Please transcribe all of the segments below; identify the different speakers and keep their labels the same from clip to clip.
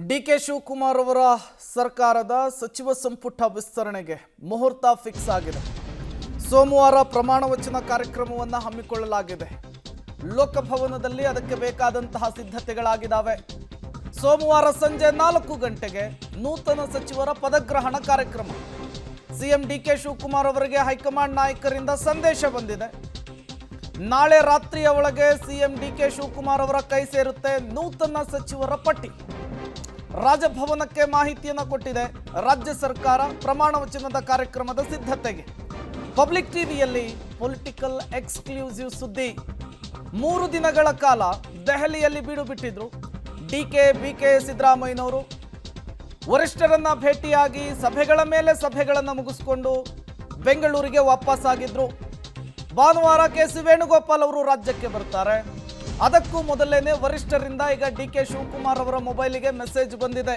Speaker 1: ಡಿ.ಕೆ. ಶಿವಕುಮಾರ್ ಅವರ ಸರ್ಕಾರದ ಸಚಿವ ಸಂಪುಟ ವಿಸ್ತರಣೆಗೆ ಮುಹೂರ್ತ ಫಿಕ್ಸ್ ಆಗಿದೆ. ಸೋಮವಾರ ಪ್ರಮಾಣ ವಚನ ಕಾರ್ಯಕ್ರಮವನ್ನು ಹಮ್ಮಿಕೊಳ್ಳಲಾಗಿದೆ. ಲೋಕಭವನದಲ್ಲಿ ಅದಕ್ಕೆ ಬೇಕಾದಂತಹ ಸಿದ್ಧತೆಗಳಾಗಿದ್ದಾವೆ. ಸೋಮವಾರ ಸಂಜೆ 4 ಗಂಟೆಗೆ ನೂತನ ಸಚಿವರ ಪದಗ್ರಹಣ ಕಾರ್ಯಕ್ರಮ. ಸಿಎಂ ಡಿ.ಕೆ. ಶಿವಕುಮಾರ್ ಅವರಿಗೆ ಹೈಕಮಾಂಡ್ ನಾಯಕರಿಂದ ಸಂದೇಶ ಬಂದಿದೆ. ನಾಳೆ ರಾತ್ರಿಯ ಒಳಗೆ ಸಿಎಂ ಡಿ.ಕೆ. ಶಿವಕುಮಾರ್ ಅವರ ಕೈ ಸೇರುತ್ತೆ ನೂತನ ಸಚಿವರ ಪಟ್ಟಿ. ರಾಜಭವನಕ್ಕೆ ಮಾಹಿತಿಯನ್ನು ಕೊಟ್ಟಿದೆ ರಾಜ್ಯ ಸರ್ಕಾರ ಪ್ರಮಾಣ ವಚನದ ಕಾರ್ಯಕ್ರಮದ ಸಿದ್ಧತೆಗೆ. ಪಬ್ಲಿಕ್ ಟಿವಿಯಲ್ಲಿ ಪೊಲಿಟಿಕಲ್ ಎಕ್ಸ್ಕ್ಲೂಸಿವ್ ಸುದ್ದಿ. 3 ದಿನಗಳ ಕಾಲ ದೆಹಲಿಯಲ್ಲಿ ಬೀಡು ಬಿಟ್ಟಿದ್ರು ಡಿ.ಕೆ. ಬಿ.ಕೆ. ಸಿದ್ದರಾಮಯ್ಯನವರು. ವರಿಷ್ಠರನ್ನ ಭೇಟಿಯಾಗಿ ಸಭೆಗಳ ಮೇಲೆ ಸಭೆಗಳನ್ನು ಮುಗಿಸಿಕೊಂಡು ಬೆಂಗಳೂರಿಗೆ ವಾಪಸ್ಸಾಗಿದ್ರು. ಭಾನುವಾರ ಕೆ.ಸಿ. ವೇಣುಗೋಪಾಲ್ ಅವರು ರಾಜ್ಯಕ್ಕೆ ಬರ್ತಾರೆ. ಅದಕ್ಕೂ ಮೊದಲೇನೆ ವರಿಷ್ಠರಿಂದ ಈಗ ಡಿ.ಕೆ. ಶಿವಕುಮಾರ್ ಅವರ ಮೊಬೈಲಿಗೆ ಮೆಸೇಜ್ ಬಂದಿದೆ.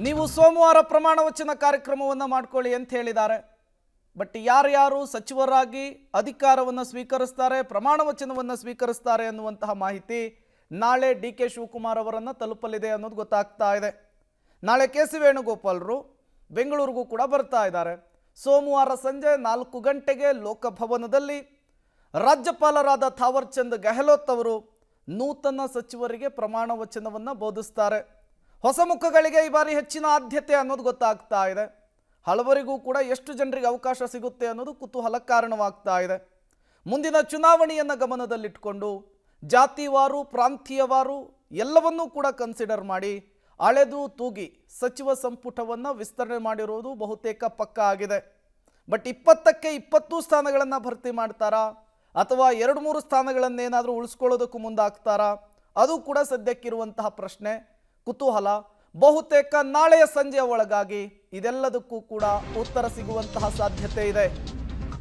Speaker 1: ನೀವು ಸೋಮವಾರ ಪ್ರಮಾಣ ವಚನ ಕಾರ್ಯಕ್ರಮವನ್ನು ಮಾಡ್ಕೊಳ್ಳಿ ಅಂತ ಹೇಳಿದ್ದಾರೆ. ಬಟ್ ಯಾರ್ಯಾರು ಸಚಿವರಾಗಿ ಅಧಿಕಾರವನ್ನು ಸ್ವೀಕರಿಸ್ತಾರೆ, ಪ್ರಮಾಣ ವಚನವನ್ನು ಸ್ವೀಕರಿಸ್ತಾರೆ ಅನ್ನುವಂತಹ ಮಾಹಿತಿ ನಾಳೆ ಡಿ.ಕೆ. ಶಿವಕುಮಾರ್ ಅವರನ್ನು ತಲುಪಲಿದೆ ಅನ್ನೋದು ಗೊತ್ತಾಗ್ತಾ ಇದೆ. ನಾಳೆ ಕೆ.ಸಿ. ವೇಣುಗೋಪಾಲರು ಬೆಂಗಳೂರಿಗೂ ಕೂಡ ಬರ್ತಾ ಇದ್ದಾರೆ. ಸೋಮವಾರ ಸಂಜೆ 4 ಗಂಟೆಗೆ ಲೋಕಭವನದಲ್ಲಿ ರಾಜ್ಯಪಾಲರಾದ ಥಾವರ್ ಚಂದ್ ಗೆಹ್ಲೋಟ್ ಅವರು ನೂತನ ಸಚಿವರಿಗೆ ಪ್ರಮಾಣ ವಚನವನ್ನು ಬೋಧಿಸ್ತಾರೆ. ಹೊಸ ಮುಖಗಳಿಗೆ ಈ ಬಾರಿ ಹೆಚ್ಚಿನ ಆದ್ಯತೆ ಅನ್ನೋದು ಗೊತ್ತಾಗ್ತಾ ಇದೆ. ಹಲವರಿಗೂ ಕೂಡ ಎಷ್ಟು ಜನರಿಗೆ ಅವಕಾಶ ಸಿಗುತ್ತೆ ಅನ್ನೋದು ಕುತೂಹಲ ಕಾರಣವಾಗ್ತಾ ಇದೆ. ಮುಂದಿನ ಚುನಾವಣೆಯನ್ನು ಗಮನದಲ್ಲಿಟ್ಟುಕೊಂಡು ಜಾತಿವಾರು, ಪ್ರಾಂತೀಯವಾರು ಎಲ್ಲವನ್ನೂ ಕೂಡ ಕನ್ಸಿಡರ್ ಮಾಡಿ ಅಳೆದು ತೂಗಿ ಸಚಿವ ಸಂಪುಟವನ್ನು ವಿಸ್ತರಣೆ ಮಾಡಿರುವುದು ಬಹುತೇಕ ಪಕ್ಕ ಆಗಿದೆ. ಬಟ್ 20ಕ್ಕೆ 20 ಸ್ಥಾನಗಳನ್ನು ಭರ್ತಿ ಮಾಡ್ತಾರಾ ಅಥವಾ 2-3 ಸ್ಥಾನಗಳನ್ನೇನಾದರೂ ಉಳಿಸ್ಕೊಳ್ಳೋದಕ್ಕೂ ಮುಂದಾಗ್ತಾರಾ? ಅದು ಕೂಡ ಸದ್ಯಕ್ಕಿರುವಂತಹ ಪ್ರಶ್ನೆ, ಕುತೂಹಲ. ಬಹುತೇಕ ನಾಳೆಯ ಸಂಜೆಯ ಒಳಗಾಗಿ ಇದೆಲ್ಲದಕ್ಕೂ ಕೂಡ ಉತ್ತರ ಸಿಗುವಂತಹ ಸಾಧ್ಯತೆ ಇದೆ.